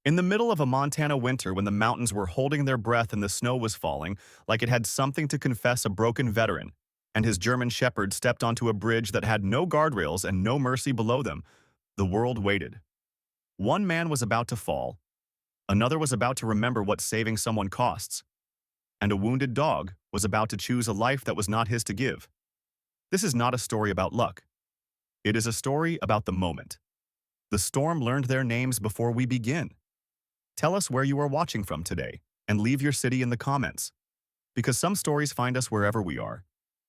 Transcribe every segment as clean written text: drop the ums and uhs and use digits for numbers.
In the middle of a Montana winter when the mountains were holding their breath and the snow was falling, like it had something to confess a broken veteran, and his German shepherd stepped onto a bridge that had no guardrails and no mercy below them, the world waited. One man was about to fall, another was about to remember what saving someone costs, and a wounded dog was about to choose a life that was not his to give. This is not a story about luck. It is a story about the moment. The storm learned their names before we begin. Tell us where you are watching from today, and leave your city in the comments. Because some stories find us wherever we are,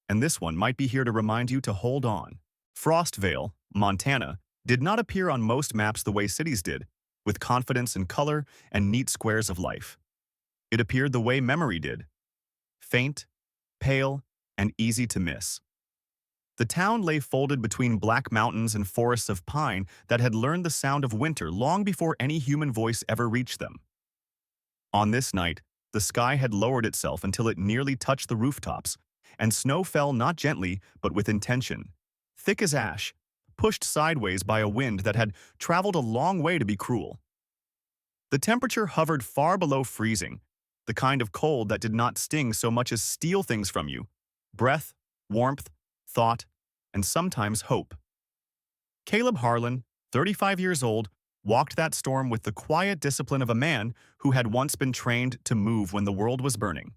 and this one might be here to remind you to hold on. Frostvale, Montana, did not appear on most maps the way cities did, with confidence in color and neat squares of life. It appeared the way memory did, faint, pale, and easy to miss. The town lay folded between black mountains and forests of pine that had learned the sound of winter long before any human voice ever reached them. On this night, the sky had lowered itself until it nearly touched the rooftops, and snow fell not gently but with intention, thick as ash, pushed sideways by a wind that had traveled a long way to be cruel. The temperature hovered far below freezing, the kind of cold that did not sting so much as steal things from you: breath, warmth, thought, and sometimes hope. Caleb Harlan, 35 years old, walked that storm with the quiet discipline of a man who had once been trained to move when the world was burning.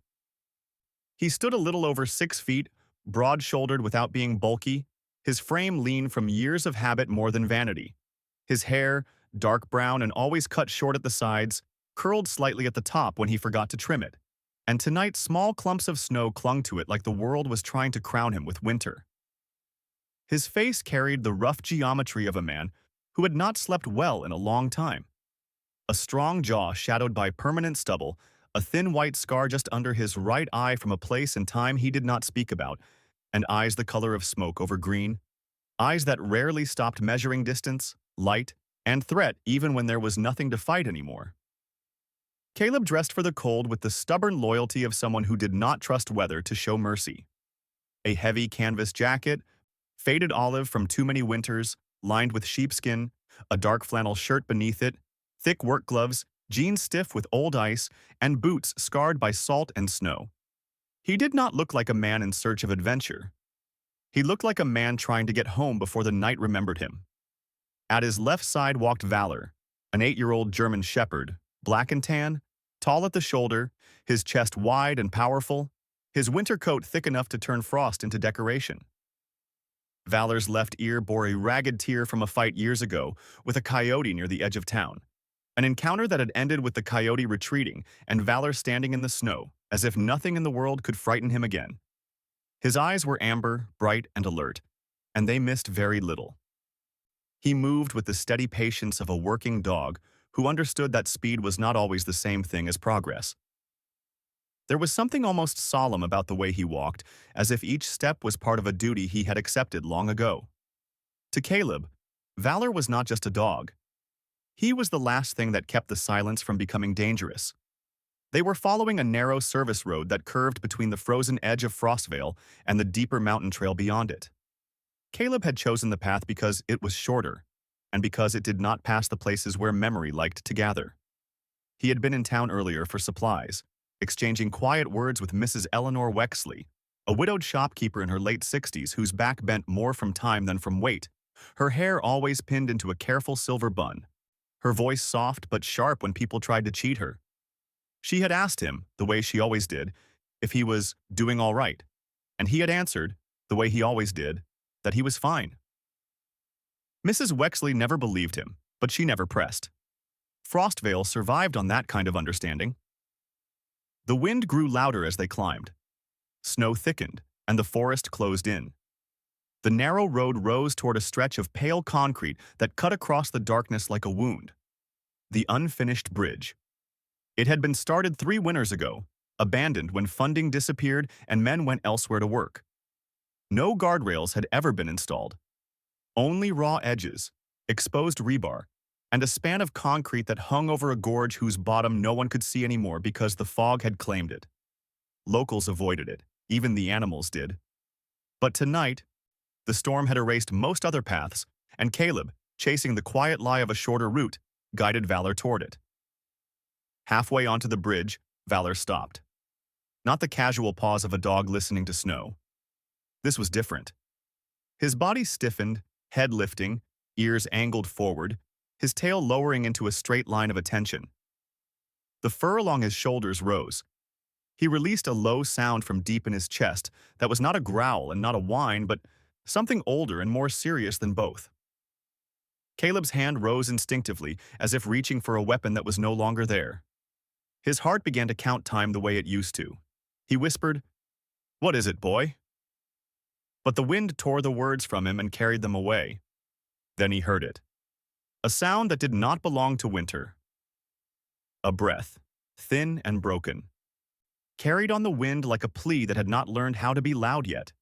He stood a little over 6 feet, broad-shouldered without being bulky, his frame lean from years of habit more than vanity. His hair, dark brown and always cut short at the sides, curled slightly at the top when he forgot to trim it. And tonight small clumps of snow clung to it like the world was trying to crown him with winter. His face carried the rough geometry of a man who had not slept well in a long time. A strong jaw shadowed by permanent stubble, a thin white scar just under his right eye from a place and time he did not speak about, and eyes the color of smoke over green, eyes that rarely stopped measuring distance, light, and threat even when there was nothing to fight anymore. Caleb dressed for the cold with the stubborn loyalty of someone who did not trust weather to show mercy. A heavy canvas jacket, faded olive from too many winters, lined with sheepskin, a dark flannel shirt beneath it, thick work gloves, jeans stiff with old ice, and boots scarred by salt and snow. He did not look like a man in search of adventure. He looked like a man trying to get home before the night remembered him. At his left side walked Valor, an 8-year-old German shepherd, black and tan, tall at the shoulder, his chest wide and powerful, his winter coat thick enough to turn frost into decoration. Valor's left ear bore a ragged tear from a fight years ago with a coyote near the edge of town, an encounter that had ended with the coyote retreating and Valor standing in the snow, as if nothing in the world could frighten him again. His eyes were amber, bright, and alert, and they missed very little. He moved with the steady patience of a working dog who understood that speed was not always the same thing as progress. There was something almost solemn about the way he walked, as if each step was part of a duty he had accepted long ago. To Caleb, Valor was not just a dog. He was the last thing that kept the silence from becoming dangerous. They were following a narrow service road that curved between the frozen edge of Frostvale and the deeper mountain trail beyond it. Caleb had chosen the path because it was shorter, and because it did not pass the places where memory liked to gather. He had been in town earlier for supplies, exchanging quiet words with Mrs. Eleanor Wexley, a widowed shopkeeper in her late 60s whose back bent more from time than from weight, her hair always pinned into a careful silver bun, her voice soft but sharp when people tried to cheat her. She had asked him, the way she always did, if he was doing all right, and he had answered, the way he always did, that he was fine. Mrs. Wexley never believed him, but she never pressed. Frostvale survived on that kind of understanding. The wind grew louder as they climbed. Snow thickened, and the forest closed in. The narrow road rose toward a stretch of pale concrete that cut across the darkness like a wound. The unfinished bridge. It had been started 3 winters ago, abandoned when funding disappeared and men went elsewhere to work. No guardrails had ever been installed. Only raw edges, exposed rebar, and a span of concrete that hung over a gorge whose bottom no one could see anymore because the fog had claimed it. Locals avoided it, even the animals did. But tonight, the storm had erased most other paths, and Caleb, chasing the quiet lie of a shorter route, guided Valor toward it. Halfway onto the bridge, Valor stopped. Not the casual pause of a dog listening to snow. This was different. His body stiffened, head lifting, ears angled forward, his tail lowering into a straight line of attention. The fur along his shoulders rose. He released a low sound from deep in his chest that was not a growl and not a whine, but something older and more serious than both. Caleb's hand rose instinctively, as if reaching for a weapon that was no longer there. His heart began to count time the way it used to. He whispered, "What is it, boy?" But the wind tore the words from him and carried them away. Then he heard it. A sound that did not belong to winter. A breath, thin and broken, carried on the wind like a plea that had not learned how to be loud yet.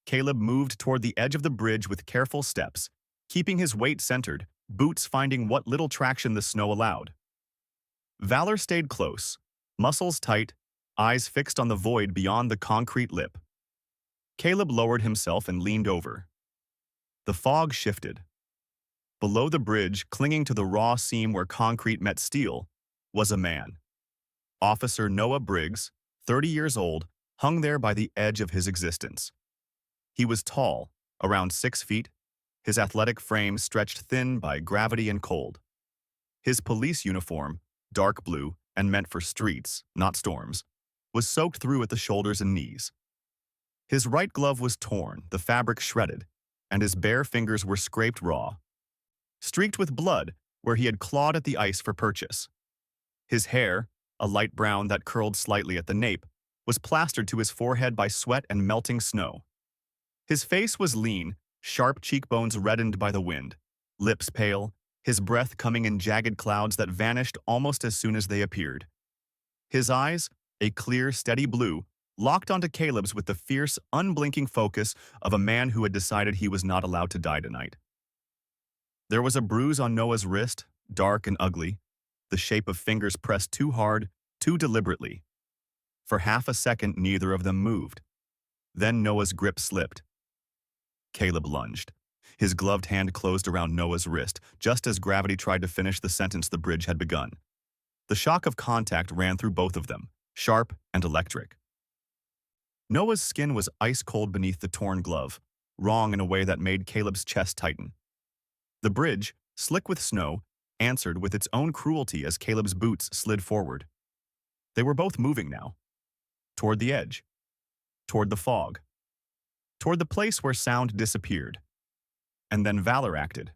Caleb moved toward the edge of the bridge with careful steps, keeping his weight centered, boots finding what little traction the snow allowed. Valor stayed close, muscles tight, eyes fixed on the void beyond the concrete lip. Caleb lowered himself and leaned over. The fog shifted. Below the bridge, clinging to the raw seam where concrete met steel, was a man. Officer Noah Briggs, 30 years old, hung there by the edge of his existence. He was tall, around 6 feet, his athletic frame stretched thin by gravity and cold. His police uniform, dark blue and meant for streets, not storms, was soaked through at the shoulders and knees. His right glove was torn, the fabric shredded, and his bare fingers were scraped raw, streaked with blood where he had clawed at the ice for purchase. His hair, a light brown that curled slightly at the nape, was plastered to his forehead by sweat and melting snow. His face was lean, sharp cheekbones reddened by the wind, lips pale, his breath coming in jagged clouds that vanished almost as soon as they appeared. His eyes, a clear, steady blue, locked onto Caleb's with the fierce, unblinking focus of a man who had decided he was not allowed to die tonight. There was a bruise on Noah's wrist, dark and ugly, the shape of fingers pressed too hard, too deliberately. For half a second, neither of them moved. Then Noah's grip slipped. Caleb lunged. His gloved hand closed around Noah's wrist, just as gravity tried to finish the sentence the bridge had begun. The shock of contact ran through both of them, sharp and electric. Noah's skin was ice-cold beneath the torn glove, wrong in a way that made Caleb's chest tighten. The bridge, slick with snow, answered with its own cruelty as Caleb's boots slid forward. They were both moving now. Toward the edge. Toward the fog. Toward the place where sound disappeared. And then Valor acted.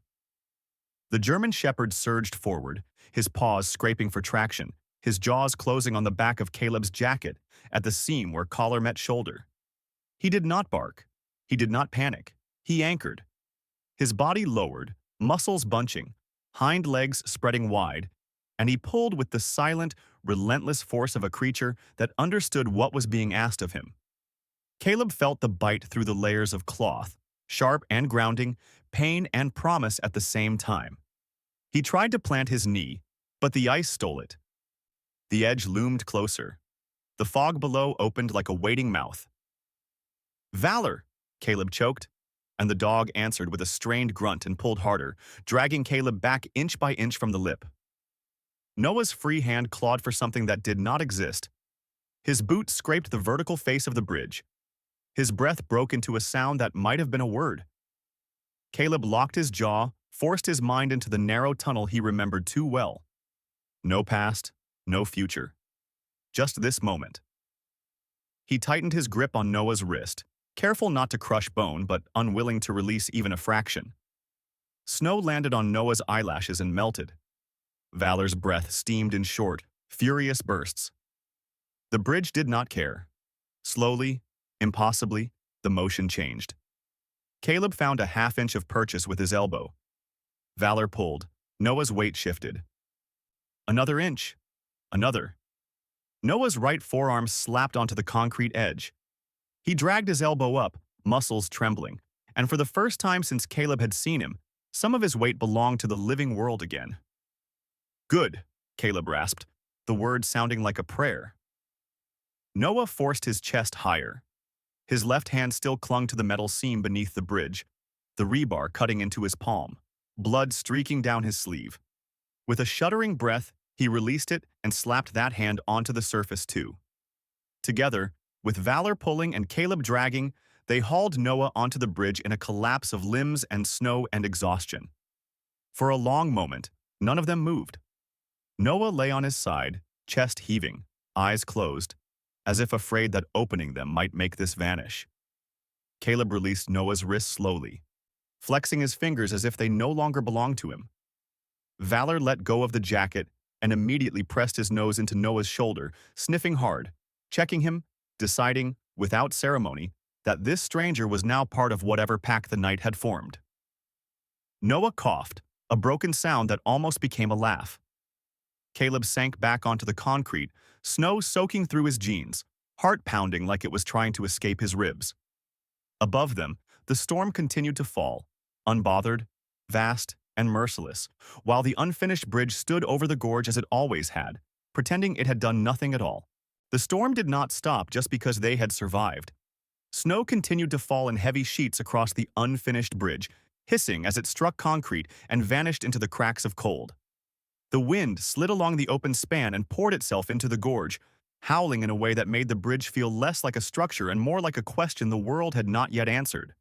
The German shepherd surged forward, his paws scraping for traction, his jaws closing on the back of Caleb's jacket at the seam where collar met shoulder. He did not bark. He did not panic. He anchored. His body lowered, muscles bunching, hind legs spreading wide, and he pulled with the silent, relentless force of a creature that understood what was being asked of him. Caleb felt the bite through the layers of cloth, sharp and grounding, pain and promise at the same time. He tried to plant his knee, but the ice stole it. The edge loomed closer. The fog below opened like a waiting mouth. "Valor!" Caleb choked, and the dog answered with a strained grunt and pulled harder, dragging Caleb back inch by inch from the lip. Noah's free hand clawed for something that did not exist. His boot scraped the vertical face of the bridge. His breath broke into a sound that might have been a word. Caleb locked his jaw, forced his mind into the narrow tunnel he remembered too well. No past, no future. Just this moment. He tightened his grip on Noah's wrist, careful not to crush bone but unwilling to release even a fraction. Snow landed on Noah's eyelashes and melted. Valor's breath steamed in short, furious bursts. The bridge did not care. Slowly, impossibly, the motion changed. Caleb found a half-inch of purchase with his elbow. Valor pulled. Noah's weight shifted. Another inch. Another. Noah's right forearm slapped onto the concrete edge. He dragged his elbow up, muscles trembling, and for the first time since Caleb had seen him, some of his weight belonged to the living world again. "Good," Caleb rasped, the words sounding like a prayer. Noah forced his chest higher. His left hand still clung to the metal seam beneath the bridge, the rebar cutting into his palm, blood streaking down his sleeve. With a shuddering breath, He released it and slapped that hand onto the surface too. Together, with Valor pulling and Caleb dragging, they hauled Noah onto the bridge in a collapse of limbs and snow and exhaustion. For a long moment, none of them moved. Noah lay on his side, chest heaving, eyes closed, as if afraid that opening them might make this vanish. Caleb released Noah's wrists slowly, flexing his fingers as if they no longer belonged to him. Valor let go of the jacket and immediately pressed his nose into Noah's shoulder, sniffing hard, checking him, deciding, without ceremony, that this stranger was now part of whatever pack the night had formed. Noah coughed, a broken sound that almost became a laugh. Caleb sank back onto the concrete, snow soaking through his jeans, heart pounding like it was trying to escape his ribs. Above them, the storm continued to fall, unbothered, vast, and merciless, while the unfinished bridge stood over the gorge as it always had, pretending it had done nothing at all. The storm did not stop just because they had survived. Snow continued to fall in heavy sheets across the unfinished bridge, hissing as it struck concrete and vanished into the cracks of cold. The wind slid along the open span and poured itself into the gorge, howling in a way that made the bridge feel less like a structure and more like a question the world had not yet answered.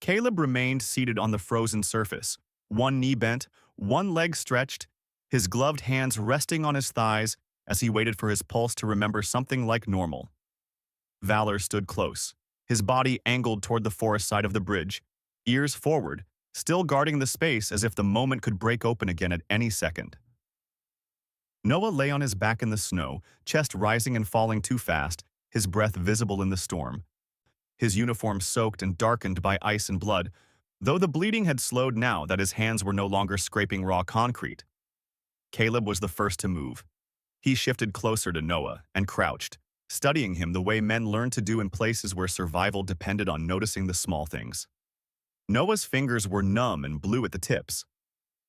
Caleb remained seated on the frozen surface, one knee bent, one leg stretched, his gloved hands resting on his thighs as he waited for his pulse to remember something like normal. Valor stood close, his body angled toward the forest side of the bridge, ears forward, still guarding the space as if the moment could break open again at any second. Noah lay on his back in the snow, chest rising and falling too fast, his breath visible in the storm. His uniform soaked and darkened by ice and blood, though the bleeding had slowed now that his hands were no longer scraping raw concrete. Caleb was the first to move. He shifted closer to Noah and crouched, studying him the way men learn to do in places where survival depended on noticing the small things. Noah's fingers were numb and blue at the tips.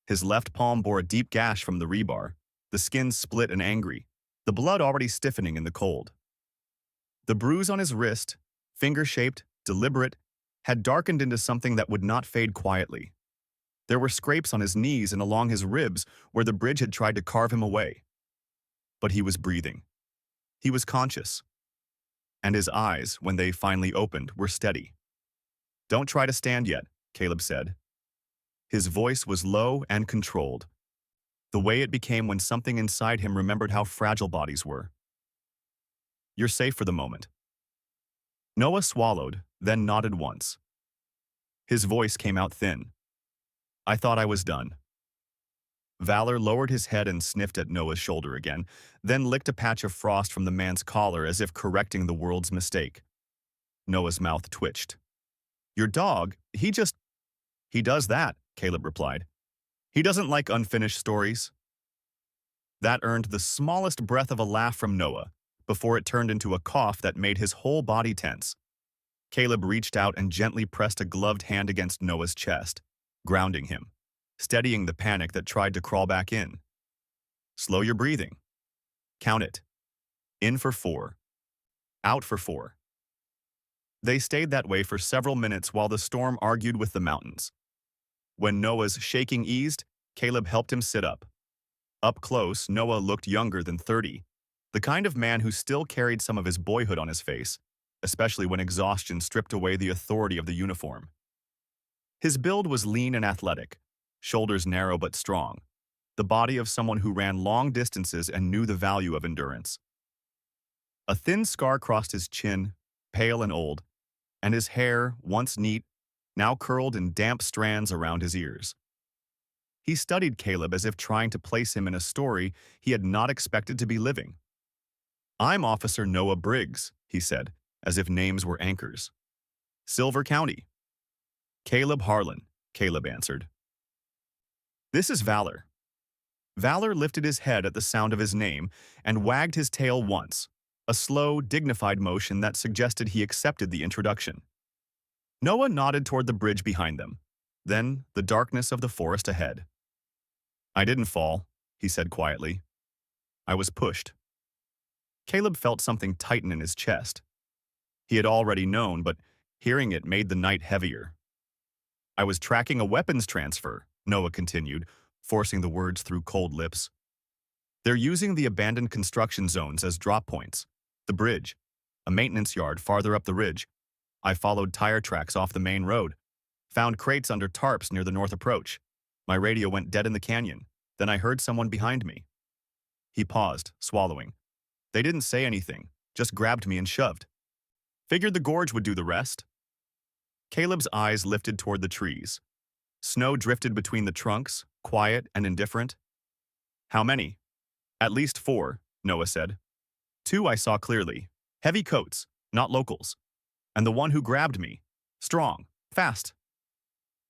His left palm bore a deep gash from the rebar, the skin split and angry, the blood already stiffening in the cold. The bruise on his wrist, finger-shaped, deliberate, had darkened into something that would not fade quietly. There were scrapes on his knees and along his ribs where the bridge had tried to carve him away. But he was breathing. He was conscious. And his eyes, when they finally opened, were steady. "Don't try to stand yet," Caleb said. His voice was low and controlled, the way it became when something inside him remembered how fragile bodies were. "You're safe for the moment." Noah swallowed, then nodded once. His voice came out thin. "I thought I was done." Valor lowered his head and sniffed at Noah's shoulder again, then licked a patch of frost from the man's collar as if correcting the world's mistake. Noah's mouth twitched. "Your dog, he does that," Caleb replied. "He doesn't like unfinished stories." That earned the smallest breath of a laugh from Noah, before it turned into a cough that made his whole body tense. Caleb reached out and gently pressed a gloved hand against Noah's chest, grounding him, steadying the panic that tried to crawl back in. "Slow your breathing. Count it. In for 4. Out for 4. They stayed that way for several minutes while the storm argued with the mountains. When Noah's shaking eased, Caleb helped him sit up. Up close, Noah looked younger than 30, the kind of man who still carried some of his boyhood on his face, especially when exhaustion stripped away the authority of the uniform. His build was lean and athletic, shoulders narrow but strong, the body of someone who ran long distances and knew the value of endurance. A thin scar crossed his chin, pale and old, and his hair, once neat, now curled in damp strands around his ears. He studied Caleb as if trying to place him in a story he had not expected to be living. "I'm Officer Noah Briggs," he said, as if names were anchors. "Silver County." "Caleb Harlan," Caleb answered. "This is Valor." Valor lifted his head at the sound of his name and wagged his tail once, a slow, dignified motion that suggested he accepted the introduction. Noah nodded toward the bridge behind them, then the darkness of the forest ahead. "I didn't fall," he said quietly. "I was pushed." Caleb felt something tighten in his chest. He had already known, but hearing it made the night heavier. "I was tracking a weapons transfer," Noah continued, forcing the words through cold lips. They're using the abandoned construction zones as drop points. The bridge, a maintenance yard farther up the ridge. I followed tire tracks off the main road, found crates under tarps near the north approach. My radio went dead in the canyon. Then I heard someone behind me. He paused, swallowing. They didn't say anything, just grabbed me and shoved. Figured the gorge would do the rest. Caleb's eyes lifted toward the trees. Snow drifted between the trunks, quiet and indifferent. How many? At least 4, Noah said. 2 I saw clearly. Heavy coats, not locals. And the one who grabbed me. Strong, fast.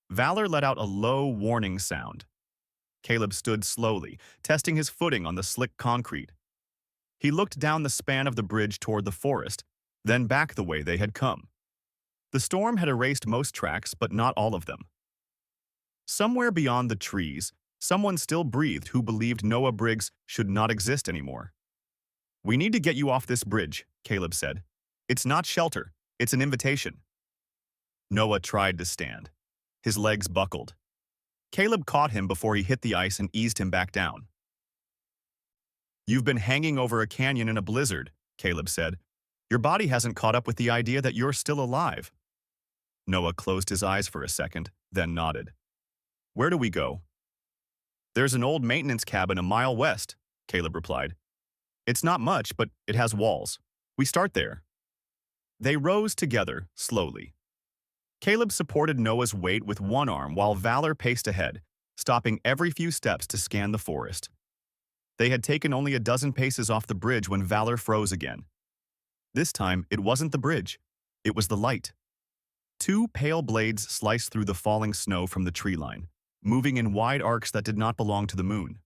Valor let out a low, warning sound. Caleb stood slowly, testing his footing on the slick concrete. He looked down the span of the bridge toward the forest, then back the way they had come. The storm had erased most tracks, but not all of them. Somewhere beyond the trees, someone still breathed who believed Noah Briggs should not exist anymore. We need to get you off this bridge, Caleb said. It's not shelter, it's an invitation. Noah tried to stand. His legs buckled. Caleb caught him before he hit the ice and eased him back down. You've been hanging over a canyon in a blizzard, Caleb said. Your body hasn't caught up with the idea that you're still alive. Noah closed his eyes for a second, then nodded. Where do we go? There's an old maintenance cabin a mile west, Caleb replied. It's not much, but it has walls. We start there. They rose together, slowly. Caleb supported Noah's weight with one arm while Valor paced ahead, stopping every few steps to scan the forest. They had taken only a dozen paces off the bridge when Valor froze again. This time, it wasn't the bridge. It was the light. 2 pale blades sliced through the falling snow from the tree line, moving in wide arcs that did not belong to the moon.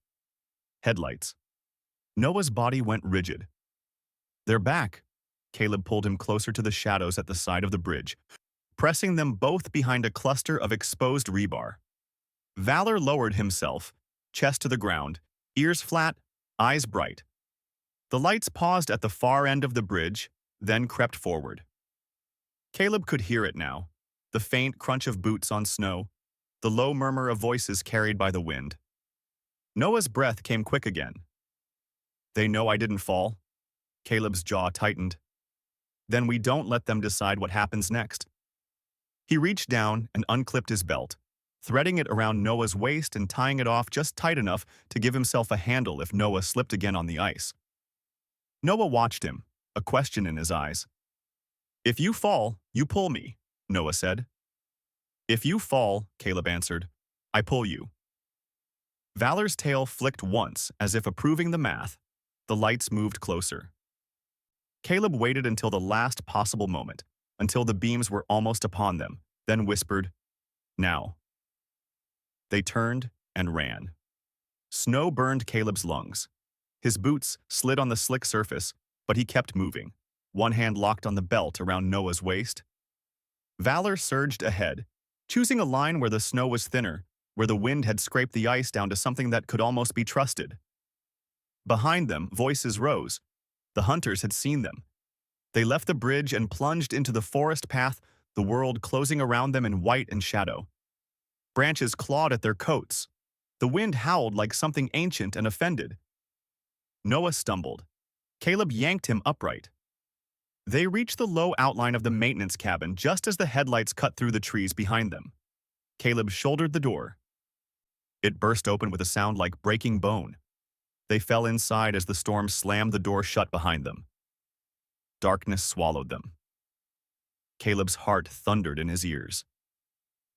Headlights. Noah's body went rigid. They're back. Caleb pulled him closer to the shadows at the side of the bridge, pressing them both behind a cluster of exposed rebar. Valor lowered himself, chest to the ground, ears flat, eyes bright. The lights paused at the far end of the bridge, then crept forward. Caleb could hear it now, the faint crunch of boots on snow, the low murmur of voices carried by the wind. Noah's breath came quick again. They know I didn't fall. Caleb's jaw tightened. Then we don't let them decide what happens next. He reached down and unclipped his belt, threading it around Noah's waist and tying it off just tight enough to give himself a handle if Noah slipped again on the ice. Noah watched him, a question in his eyes. If you fall, you pull me, Noah said. If you fall, Caleb answered, I pull you. Valor's tail flicked once, as if approving the math. The lights moved closer. Caleb waited until the last possible moment, until the beams were almost upon them, then whispered, Now. They turned and ran. Snow burned Caleb's lungs. His boots slid on the slick surface, but he kept moving, one hand locked on the belt around Noah's waist. Valor surged ahead, choosing a line where the snow was thinner, where the wind had scraped the ice down to something that could almost be trusted. Behind them, voices rose. The hunters had seen them. They left the bridge and plunged into the forest path, the world closing around them in white and shadow. Branches clawed at their coats. The wind howled like something ancient and offended. Noah stumbled. Caleb yanked him upright. They reached the low outline of the maintenance cabin just as the headlights cut through the trees behind them. Caleb shouldered the door. It burst open with a sound like breaking bone. They fell inside as the storm slammed the door shut behind them. Darkness swallowed them. Caleb's heart thundered in his ears.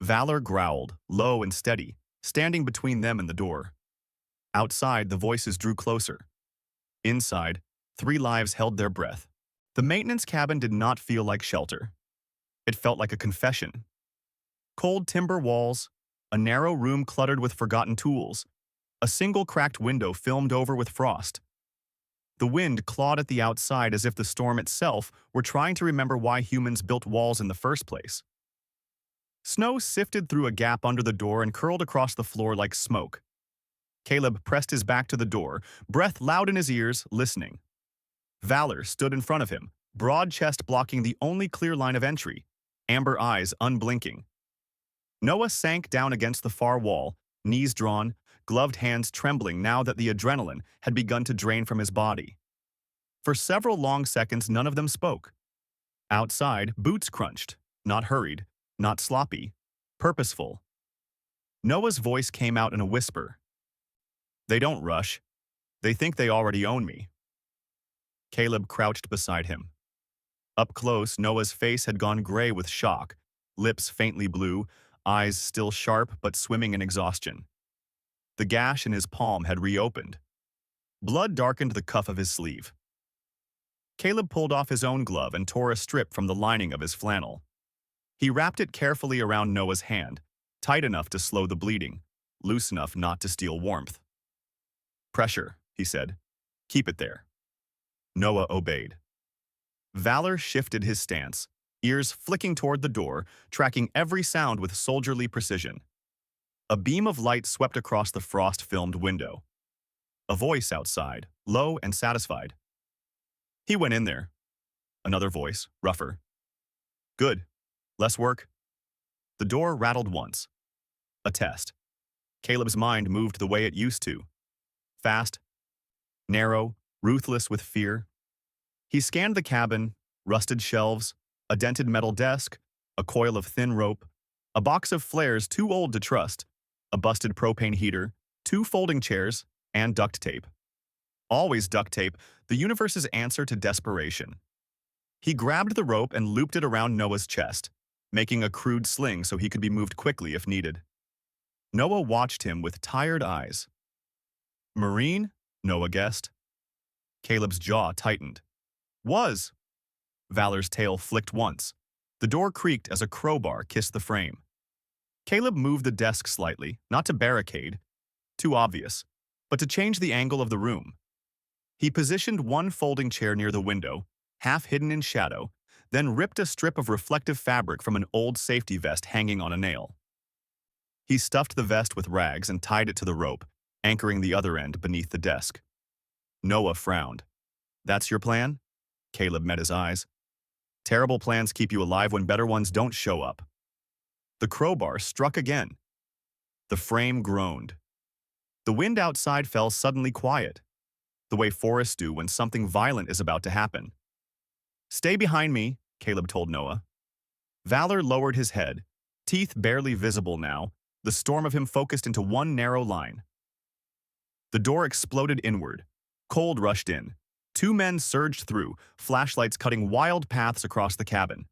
Valor growled, low and steady, standing between them and the door. Outside, the voices drew closer. Inside, 3 lives held their breath. The maintenance cabin did not feel like shelter. It felt like a confession. Cold timber walls, a narrow room cluttered with forgotten tools, a single cracked window filmed over with frost. The wind clawed at the outside as if the storm itself were trying to remember why humans built walls in the first place. Snow sifted through a gap under the door and curled across the floor like smoke. Caleb pressed his back to the door, breath loud in his ears, listening. Valor stood in front of him, broad chest blocking the only clear line of entry, amber eyes unblinking. Noah sank down against the far wall, knees drawn, gloved hands trembling now that the adrenaline had begun to drain from his body. For several long seconds, none of them spoke. Outside, boots crunched, not hurried, not sloppy, purposeful. Noah's voice came out in a whisper. "They don't rush. They think they already own me." Caleb crouched beside him. Up close, Noah's face had gone gray with shock, lips faintly blue, eyes still sharp but swimming in exhaustion. The gash in his palm had reopened. Blood darkened the cuff of his sleeve. Caleb pulled off his own glove and tore a strip from the lining of his flannel. He wrapped it carefully around Noah's hand, tight enough to slow the bleeding, loose enough not to steal warmth. "Pressure," he said. "Keep it there." Noah obeyed. Valor shifted his stance, ears flicking toward the door, tracking every sound with soldierly precision. A beam of light swept across the frost-filmed window. A voice outside, low and satisfied. "He went in there." Another voice, rougher. "Good. Less work." The door rattled once. A test. Caleb's mind moved the way it used to. Fast, narrow, ruthless with fear. He scanned the cabin, rusted shelves, a dented metal desk, a coil of thin rope, a box of flares too old to trust, a busted propane heater, 2 folding chairs, and duct tape. Always duct tape, the universe's answer to desperation. He grabbed the rope and looped it around Noah's chest, making a crude sling so he could be moved quickly if needed. Noah watched him with tired eyes. "Marine?" Noah guessed. Caleb's jaw tightened. "Was." Valor's tail flicked once. The door creaked as a crowbar kissed the frame. Caleb moved the desk slightly, not to barricade, too obvious, but to change the angle of the room. He positioned one folding chair near the window, half hidden in shadow, then ripped a strip of reflective fabric from an old safety vest hanging on a nail. He stuffed the vest with rags and tied it to the rope, anchoring the other end beneath the desk. Noah frowned. "That's your plan?" Caleb met his eyes. "Terrible plans keep you alive when better ones don't show up." The crowbar struck again. The frame groaned. The wind outside fell suddenly quiet, the way forests do when something violent is about to happen. "Stay behind me," Caleb told Noah. Valor lowered his head, teeth barely visible now, the storm of him focused into one narrow line. The door exploded inward. Cold rushed in. 2 men surged through, flashlights cutting wild paths across the cabin.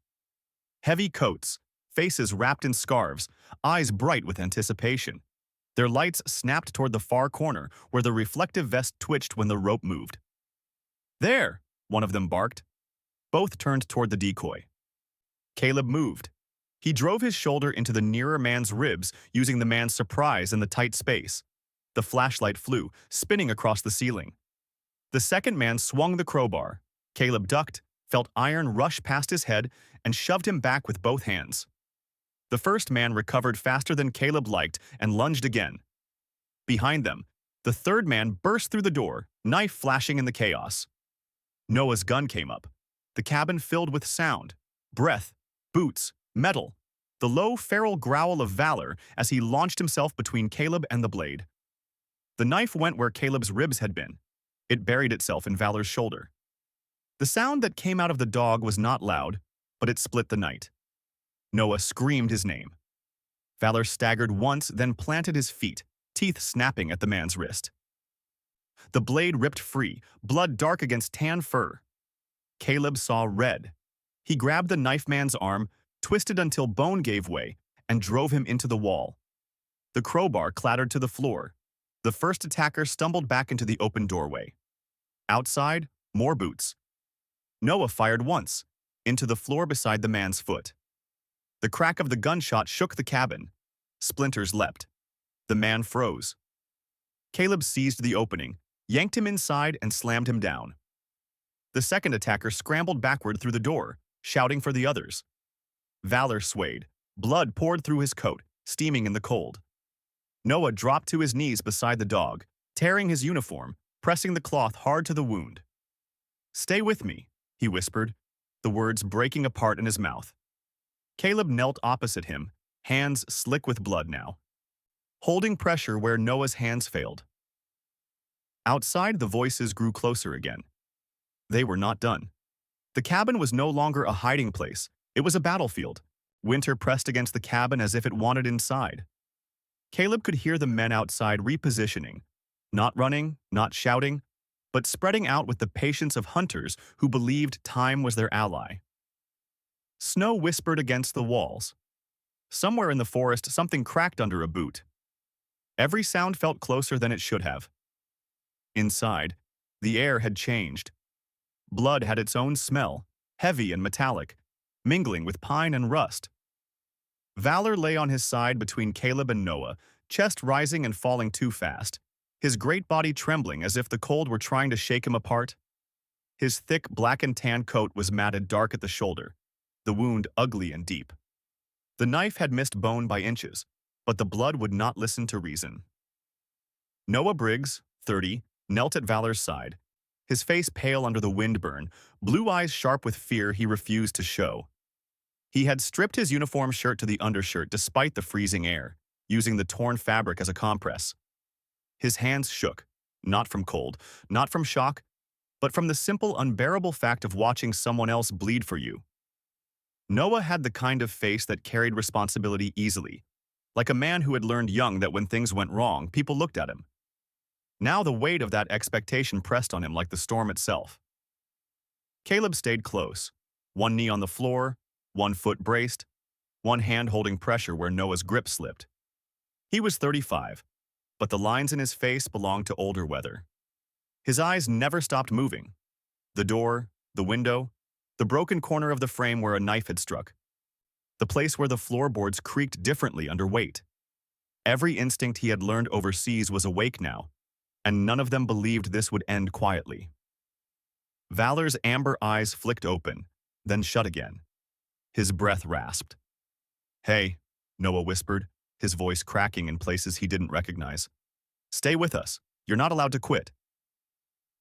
Heavy coats, faces wrapped in scarves, eyes bright with anticipation. Their lights snapped toward the far corner, where the reflective vest twitched when the rope moved. "There!" one of them barked. Both turned toward the decoy. Caleb moved. He drove his shoulder into the nearer man's ribs, using the man's surprise in the tight space. The flashlight flew, spinning across the ceiling. The second man swung the crowbar. Caleb ducked, felt iron rush past his head, and shoved him back with both hands. The first man recovered faster than Caleb liked and lunged again. Behind them, the third man burst through the door, knife flashing in the chaos. Noah's gun came up. The cabin filled with sound, breath, boots, metal, the low feral growl of Valor as he launched himself between Caleb and the blade. The knife went where Caleb's ribs had been. It buried itself in Valor's shoulder. The sound that came out of the dog was not loud, but it split the night. Noah screamed his name. Valor staggered once, then planted his feet, teeth snapping at the man's wrist. The blade ripped free, blood dark against tan fur. Caleb saw red. He grabbed the knife man's arm, twisted until bone gave way, and drove him into the wall. The crowbar clattered to the floor. The first attacker stumbled back into the open doorway. Outside, more boots. Noah fired once, into the floor beside the man's foot. The crack of the gunshot shook the cabin. Splinters leapt. The man froze. Caleb seized the opening, yanked him inside, and slammed him down. The second attacker scrambled backward through the door, shouting for the others. Valor swayed. Blood poured through his coat, steaming in the cold. Noah dropped to his knees beside the dog, tearing his uniform, pressing the cloth hard to the wound. "Stay with me," he whispered, the words breaking apart in his mouth. Caleb knelt opposite him, hands slick with blood now. holding pressure where Noah's hands failed. Outside, the voices grew closer again. They were not done. The cabin was no longer a hiding place. It was a battlefield. Winter pressed against the cabin as if it wanted inside. Caleb could hear the men outside repositioning, not running, not shouting, but spreading out with the patience of hunters who believed time was their ally. Snow whispered against the walls. Somewhere in the forest, something cracked under a boot. Every sound felt closer than it should have. Inside, the air had changed. Blood had its own smell, heavy and metallic, mingling with pine and rust. Valor lay on his side between Caleb and Noah, chest rising and falling too fast, his great body trembling as if the cold were trying to shake him apart. His thick black and tan coat was matted dark at the shoulder, the wound ugly and deep. The knife had missed bone by inches, but the blood would not listen to reason. Noah Briggs, 30, knelt at Valor's side, his face pale under the windburn, blue eyes sharp with fear he refused to show. He had stripped his uniform shirt to the undershirt despite the freezing air, using the torn fabric as a compress. His hands shook, not from cold, not from shock, but from the simple, unbearable fact of watching someone else bleed for you. Noah had the kind of face that carried responsibility easily, like a man who had learned young that when things went wrong, people looked at him. Now the weight of that expectation pressed on him like the storm itself. Caleb stayed close, one knee on the floor, one foot braced, one hand holding pressure where Noah's grip slipped. He was 35, but the lines in his face belonged to older weather. His eyes never stopped moving. The door, the window, the broken corner of the frame where a knife had struck. The place where the floorboards creaked differently under weight. Every instinct he had learned overseas was awake now, and none of them believed this would end quietly. Valor's amber eyes flicked open, then shut again. His breath rasped. "Hey," Noah whispered, his voice cracking in places he didn't recognize. "Stay with us. You're not allowed to quit."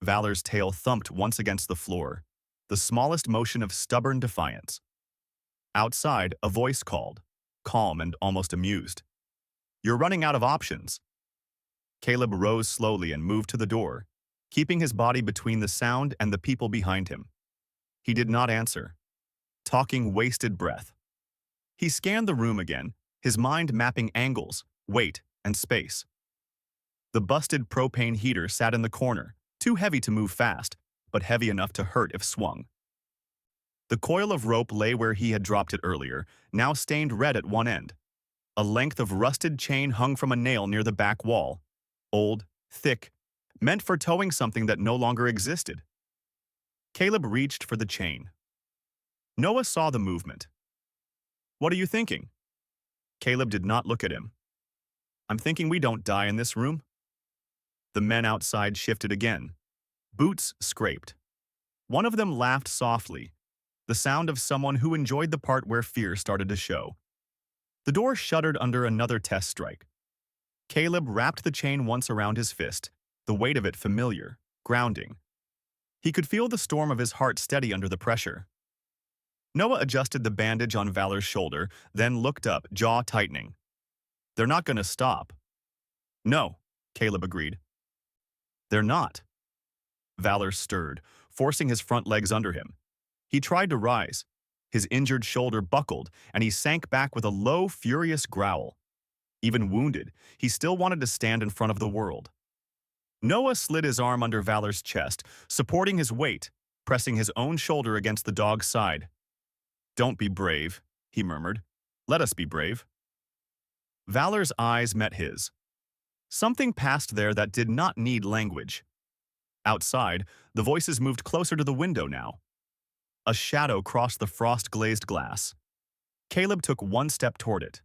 Valor's tail thumped once against the floor, the smallest motion of stubborn defiance. Outside, a voice called, calm and almost amused. "You're running out of options." Caleb rose slowly and moved to the door, keeping his body between the sound and the people behind him. He did not answer, talking wasted breath. He scanned the room again, his mind mapping angles, weight, and space. The busted propane heater sat in the corner, too heavy to move fast, but heavy enough to hurt if swung. The coil of rope lay where he had dropped it earlier, now stained red at one end. A length of rusted chain hung from a nail near the back wall, old, thick, meant for towing something that no longer existed. Caleb reached for the chain. Noah saw the movement. "What are you thinking?" Caleb did not look at him. "I'm thinking we don't die in this room." The men outside shifted again. Boots scraped. One of them laughed softly, the sound of someone who enjoyed the part where fear started to show. The door shuddered under another test strike. Caleb wrapped the chain once around his fist, the weight of it familiar, grounding. He could feel the storm of his heart steady under the pressure. Noah adjusted the bandage on Valor's shoulder, then looked up, jaw tightening. "They're not going to stop." "No," Caleb agreed. "They're not." Valor stirred, forcing his front legs under him. He tried to rise. His injured shoulder buckled, and he sank back with a low, furious growl. Even wounded, he still wanted to stand in front of the world. Noah slid his arm under Valor's chest, supporting his weight, pressing his own shoulder against the dog's side. "Don't be brave," he murmured. "Let us be brave." Valor's eyes met his. Something passed there that did not need language. Outside, the voices moved closer to the window now. A shadow crossed the frost-glazed glass. Caleb took one step toward it.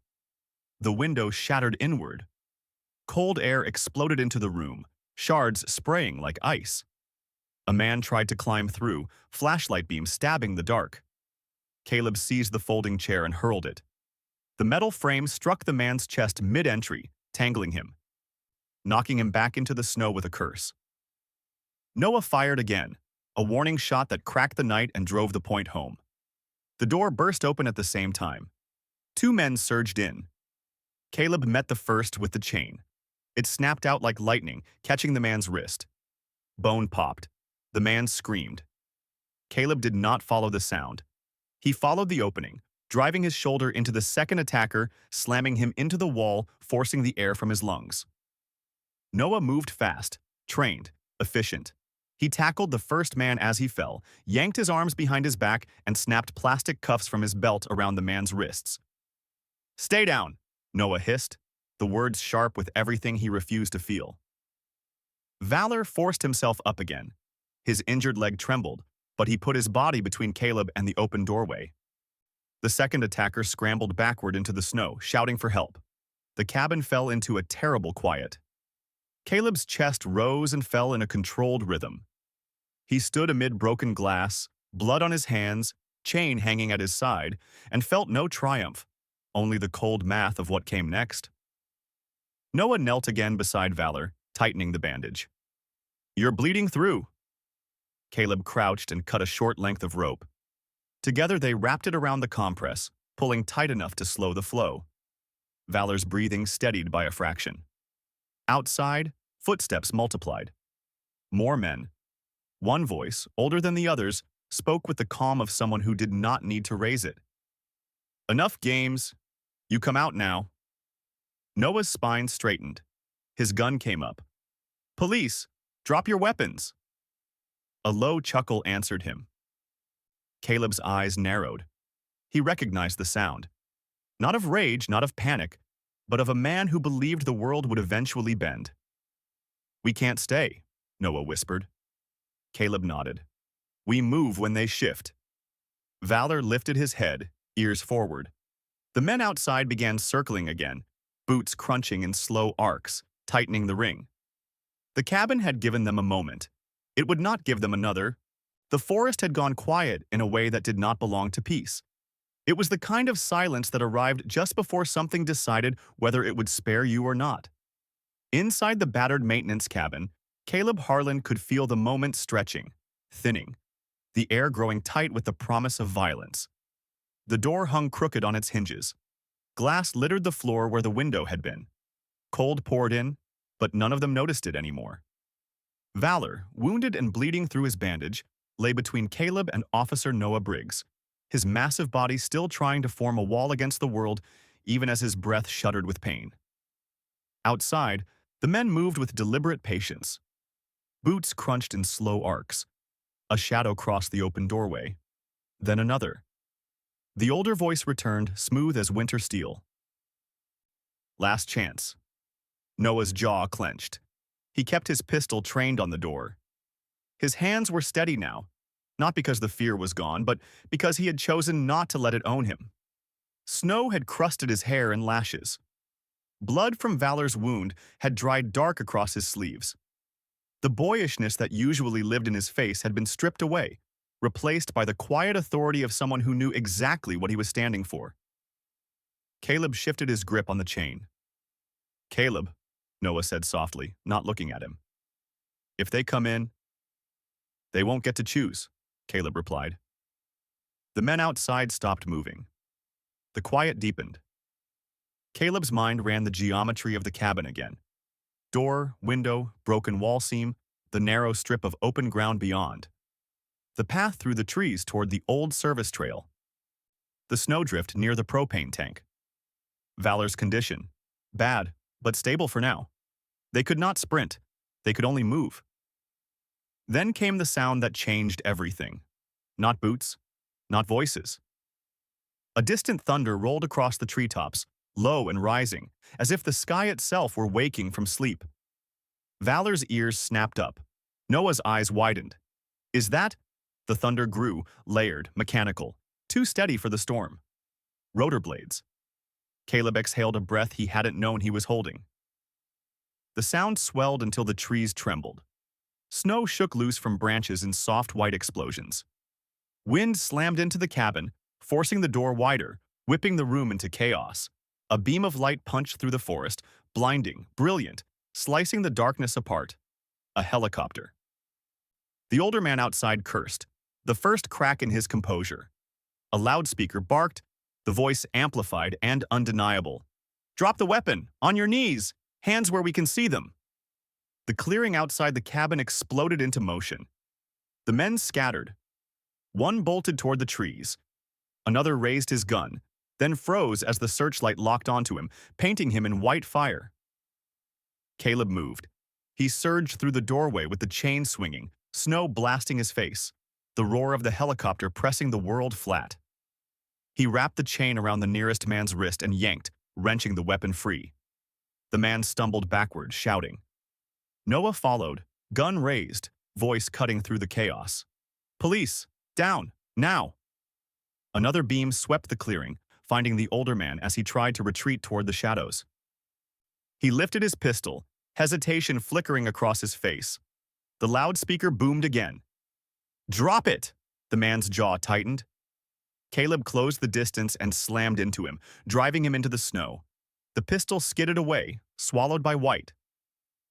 The window shattered inward. Cold air exploded into the room, shards spraying like ice. A man tried to climb through, flashlight beams stabbing the dark. Caleb seized the folding chair and hurled it. The metal frame struck the man's chest mid-entry, tangling him, knocking him back into the snow with a curse. Noah fired again, a warning shot that cracked the night and drove the point home. The door burst open at the same time. Two men surged in. Caleb met the first with the chain. It snapped out like lightning, catching the man's wrist. Bone popped. The man screamed. Caleb did not follow the sound. He followed the opening, driving his shoulder into the second attacker, slamming him into the wall, forcing the air from his lungs. Noah moved fast, trained, efficient. He tackled the first man as he fell, yanked his arms behind his back, and snapped plastic cuffs from his belt around the man's wrists. "Stay down," Noah hissed, the words sharp with everything he refused to feel. Valor forced himself up again. His injured leg trembled, but he put his body between Caleb and the open doorway. The second attacker scrambled backward into the snow, shouting for help. The cabin fell into a terrible quiet. Caleb's chest rose and fell in a controlled rhythm. He stood amid broken glass, blood on his hands, chain hanging at his side, and felt no triumph, only the cold math of what came next. Noah knelt again beside Valor, tightening the bandage. "You're bleeding through." Caleb crouched and cut a short length of rope. Together they wrapped it around the compress, pulling tight enough to slow the flow. Valor's breathing steadied by a fraction. Outside, footsteps multiplied. More men. One voice, older than the others, spoke with the calm of someone who did not need to raise it. "Enough games. You come out now." Noah's spine straightened. His gun came up. "Police, drop your weapons." A low chuckle answered him. Caleb's eyes narrowed. He recognized the sound. Not of rage, not of panic, but of a man who believed the world would eventually bend. "We can't stay," Noah whispered. Caleb nodded. "We move when they shift." Valor lifted his head, ears forward. The men outside began circling again, boots crunching in slow arcs, tightening the ring. The cabin had given them a moment. It would not give them another. The forest had gone quiet in a way that did not belong to peace. It was the kind of silence that arrived just before something decided whether it would spare you or not. Inside the battered maintenance cabin, Caleb Harlan could feel the moment stretching, thinning, the air growing tight with the promise of violence. The door hung crooked on its hinges. Glass littered the floor where the window had been. Cold poured in, but none of them noticed it anymore. Valor, wounded and bleeding through his bandage, lay between Caleb and Officer Noah Briggs, his massive body still trying to form a wall against the world, even as his breath shuddered with pain. Outside, the men moved with deliberate patience. Boots crunched in slow arcs. A shadow crossed the open doorway. Then another. The older voice returned, smooth as winter steel. "Last chance." Noah's jaw clenched. He kept his pistol trained on the door. His hands were steady now, not because the fear was gone, but because he had chosen not to let it own him. Snow had crusted his hair and lashes. Blood from Valor's wound had dried dark across his sleeves. The boyishness that usually lived in his face had been stripped away, replaced by the quiet authority of someone who knew exactly what he was standing for. Caleb shifted his grip on the chain. "Caleb," Noah said softly, not looking at him. "If they come in, they won't get to choose," Caleb replied. The men outside stopped moving. The quiet deepened. Caleb's mind ran the geometry of the cabin again. Door, window, broken wall seam, the narrow strip of open ground beyond. The path through the trees toward the old service trail. The snowdrift near the propane tank. Valor's condition. Bad, but stable for now. They could not sprint. They could only move. Then came the sound that changed everything. Not boots, not voices. A distant thunder rolled across the treetops, low and rising, as if the sky itself were waking from sleep. Valor's ears snapped up. Noah's eyes widened. "Is that?" The thunder grew, layered, mechanical, too steady for the storm. Rotor blades. Caleb exhaled a breath he hadn't known he was holding. The sound swelled until the trees trembled. Snow shook loose from branches in soft white explosions. Wind slammed into the cabin, forcing the door wider, whipping the room into chaos. A beam of light punched through the forest, blinding, brilliant, slicing the darkness apart. A helicopter. The older man outside cursed, the first crack in his composure. A loudspeaker barked, the voice amplified and undeniable. Drop the weapon! On your knees! Hands where we can see them! The clearing outside the cabin exploded into motion. The men scattered. One bolted toward the trees. Another raised his gun, then froze as the searchlight locked onto him, painting him in white fire. Caleb moved. He surged through the doorway with the chain swinging, snow blasting his face, the roar of the helicopter pressing the world flat. He wrapped the chain around the nearest man's wrist and yanked, wrenching the weapon free. The man stumbled backward, shouting. Noah followed, gun raised, voice cutting through the chaos. Police! Down! Now! Another beam swept the clearing, finding the older man as he tried to retreat toward the shadows. He lifted his pistol, hesitation flickering across his face. The loudspeaker boomed again. Drop it! The man's jaw tightened. Caleb closed the distance and slammed into him, driving him into the snow. The pistol skidded away, swallowed by white.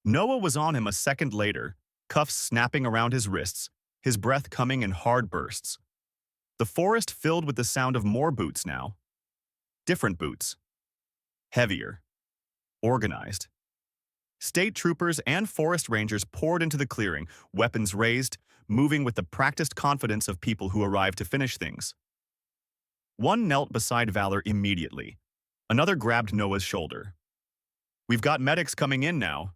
Noah was on him a second later, cuffs snapping around his wrists, his breath coming in hard bursts. The forest filled with the sound of more boots now. Different boots. Heavier. Organized. State troopers and forest rangers poured into the clearing, weapons raised, moving with the practiced confidence of people who arrived to finish things. One knelt beside Valor immediately. Another grabbed Noah's shoulder. We've got medics coming in now.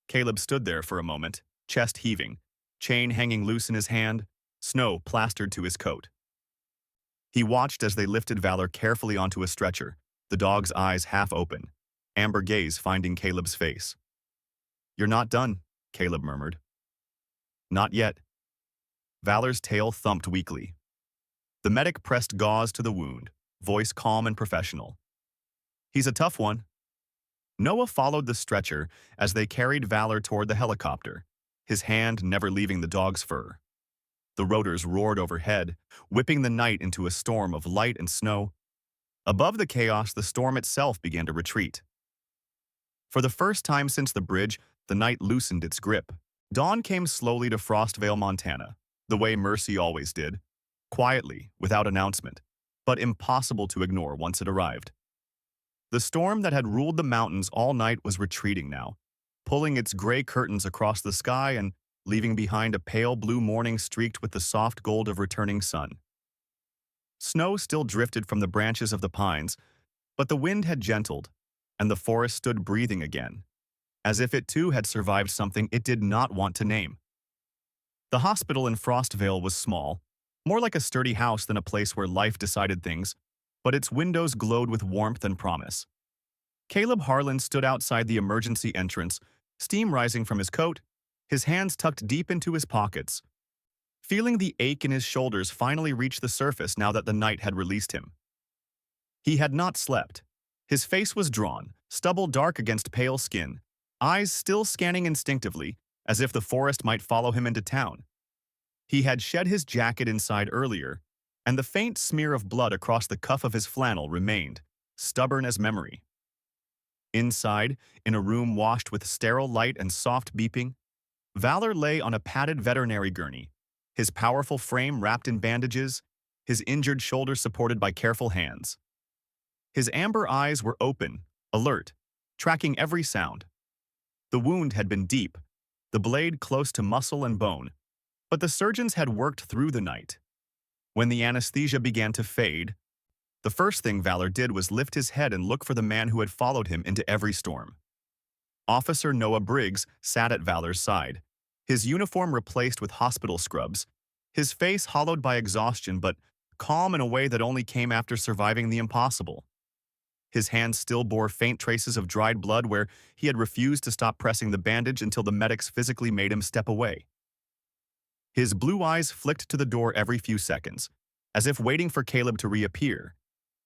Caleb stood there for a moment, chest heaving, chain hanging loose in his hand, snow plastered to his coat. He watched as they lifted Valor carefully onto a stretcher, the dog's eyes half open, amber gaze finding Caleb's face. You're not done, Caleb murmured. Not yet. Valor's tail thumped weakly. The medic pressed gauze to the wound, voice calm and professional. He's a tough one. Noah followed the stretcher as they carried Valor toward the helicopter, his hand never leaving the dog's fur. The rotors roared overhead, whipping the night into a storm of light and snow. Above the chaos, the storm itself began to retreat. For the first time since the bridge, the night loosened its grip. Dawn came slowly to Frostvale, Montana, the way Mercy always did, quietly, without announcement, but impossible to ignore once it arrived. The storm that had ruled the mountains all night was retreating now, pulling its gray curtains across the sky and leaving behind a pale blue morning streaked with the soft gold of returning sun. Snow still drifted from the branches of the pines, but the wind had gentled, and the forest stood breathing again, as if it too had survived something it did not want to name. The hospital in Frostvale was small, more like a sturdy house than a place where life decided things, but its windows glowed with warmth and promise. Caleb Harlan stood outside the emergency entrance, steam rising from his coat, his hands tucked deep into his pockets, feeling the ache in his shoulders finally reach the surface now that the night had released him. He had not slept. His face was drawn, stubble dark against pale skin, eyes still scanning instinctively, as if the forest might follow him into town. He had shed his jacket inside earlier, and the faint smear of blood across the cuff of his flannel remained, stubborn as memory. Inside, in a room washed with sterile light and soft beeping, Valor lay on a padded veterinary gurney, his powerful frame wrapped in bandages, his injured shoulder supported by careful hands. His amber eyes were open, alert, tracking every sound. The wound had been deep, the blade close to muscle and bone, but the surgeons had worked through the night. When the anesthesia began to fade, the first thing Valor did was lift his head and look for the man who had followed him into every storm. Officer Noah Briggs sat at Valor's side, his uniform replaced with hospital scrubs, his face hollowed by exhaustion but calm in a way that only came after surviving the impossible. His hands still bore faint traces of dried blood where he had refused to stop pressing the bandage until the medics physically made him step away. His blue eyes flicked to the door every few seconds, as if waiting for Caleb to reappear,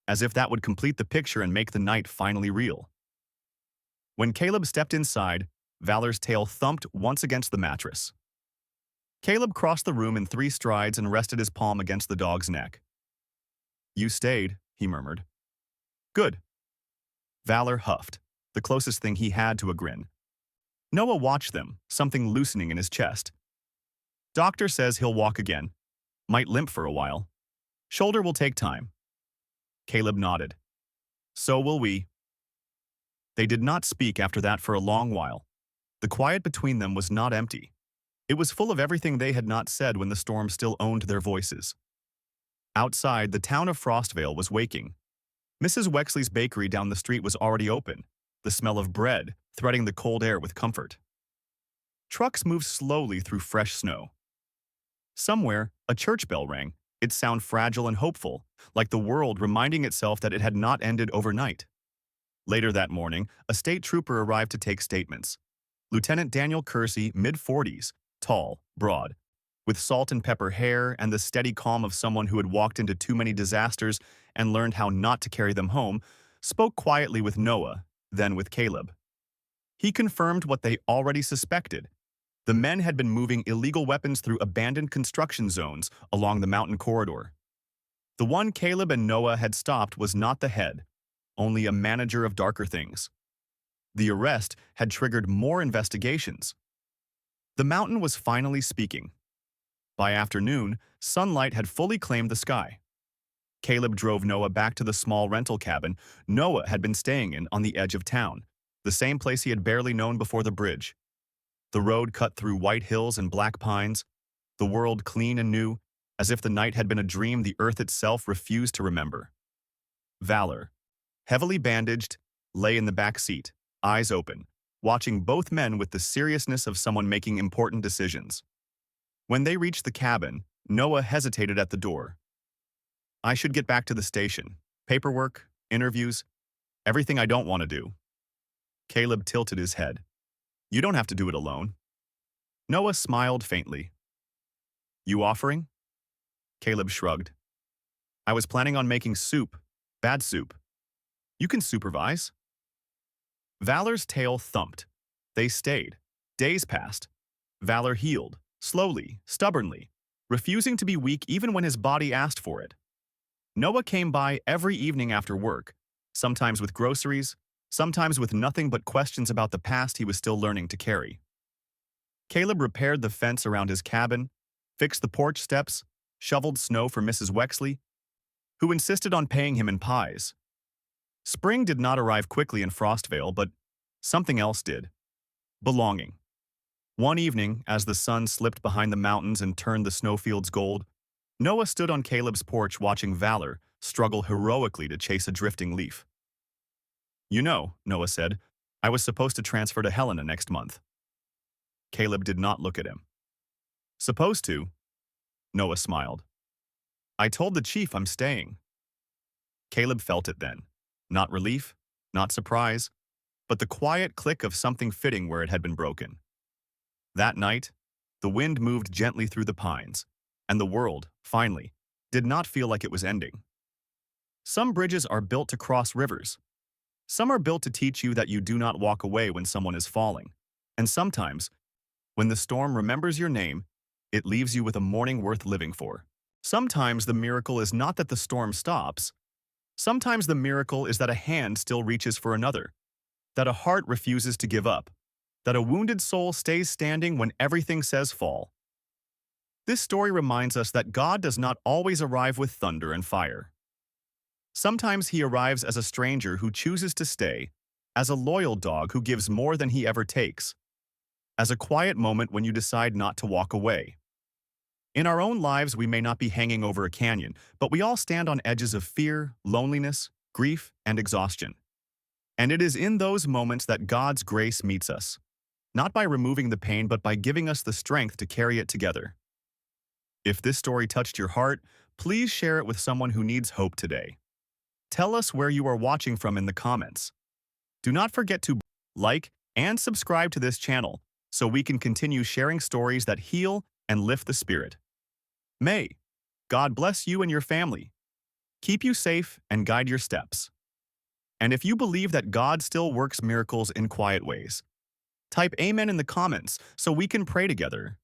as if that would complete the picture and make the night finally real. When Caleb stepped inside, Valor's tail thumped once against the mattress. Caleb crossed the room in 3 strides and rested his palm against the dog's neck. "You stayed," he murmured. "Good." Valor huffed, the closest thing he had to a grin. Noah watched them, something loosening in his chest. "Doctor says he'll walk again. Might limp for a while. Shoulder will take time." Caleb nodded. "So will we." They did not speak after that for a long while. The quiet between them was not empty. It was full of everything they had not said when the storm still owned their voices. Outside, the town of Frostvale was waking. Mrs. Wexley's bakery down the street was already open, the smell of bread threading the cold air with comfort. Trucks moved slowly through fresh snow. Somewhere, a church bell rang, its sound fragile and hopeful, like the world reminding itself that it had not ended overnight. Later that morning, a state trooper arrived to take statements. Lieutenant Daniel Kersey, mid-40s, tall, broad, with salt and pepper hair and the steady calm of someone who had walked into too many disasters and learned how not to carry them home, spoke quietly with Noah, then with Caleb. He confirmed what they already suspected. The men had been moving illegal weapons through abandoned construction zones along the mountain corridor. The one Caleb and Noah had stopped was not the head, only a manager of darker things. The arrest had triggered more investigations. The mountain was finally speaking. By afternoon, sunlight had fully claimed the sky. Caleb drove Noah back to the small rental cabin Noah had been staying in on the edge of town, the same place he had barely known before the bridge. The road cut through white hills and black pines, the world clean and new, as if the night had been a dream the earth itself refused to remember. Valor, heavily bandaged, lay in the back seat, eyes open, watching both men with the seriousness of someone making important decisions. When they reached the cabin, Noah hesitated at the door. "I should get back to the station. Paperwork, interviews, everything I don't want to do." Caleb tilted his head. "You don't have to do it alone." Noah smiled faintly. "You offering?" Caleb shrugged. "I was planning on making soup, bad soup. You can supervise." Valor's tail thumped. They stayed. Days passed. Valor healed, slowly, stubbornly, refusing to be weak even when his body asked for it. Noah came by every evening after work, sometimes with groceries, sometimes with nothing but questions about the past he was still learning to carry. Caleb repaired the fence around his cabin, fixed the porch steps, shoveled snow for Mrs. Wexley, who insisted on paying him in pies. Spring did not arrive quickly in Frostvale, but something else did. Belonging. One evening, as the sun slipped behind the mountains and turned the snowfields gold, Noah stood on Caleb's porch watching Valor struggle heroically to chase a drifting leaf. "You know," Noah said, "I was supposed to transfer to Helena next month." Caleb did not look at him. "Supposed to?" Noah smiled. "I told the chief I'm staying." Caleb felt it then. Not relief, not surprise, but the quiet click of something fitting where it had been broken. That night, the wind moved gently through the pines, and the world, finally, did not feel like it was ending. Some bridges are built to cross rivers. Some are built to teach you that you do not walk away when someone is falling. And sometimes, when the storm remembers your name, it leaves you with a morning worth living for. Sometimes the miracle is not that the storm stops. Sometimes the miracle is that a hand still reaches for another, that a heart refuses to give up, that a wounded soul stays standing when everything says fall. This story reminds us that God does not always arrive with thunder and fire. Sometimes he arrives as a stranger who chooses to stay, as a loyal dog who gives more than he ever takes, as a quiet moment when you decide not to walk away. In our own lives, we may not be hanging over a canyon, but we all stand on edges of fear, loneliness, grief, and exhaustion. And it is in those moments that God's grace meets us, not by removing the pain, but by giving us the strength to carry it together. If this story touched your heart, please share it with someone who needs hope today. Tell us where you are watching from in the comments. Do not forget to like and subscribe to this channel so we can continue sharing stories that heal and lift the spirit. May God bless you and your family, keep you safe, and guide your steps. And if you believe that God still works miracles in quiet ways, type Amen in the comments so we can pray together.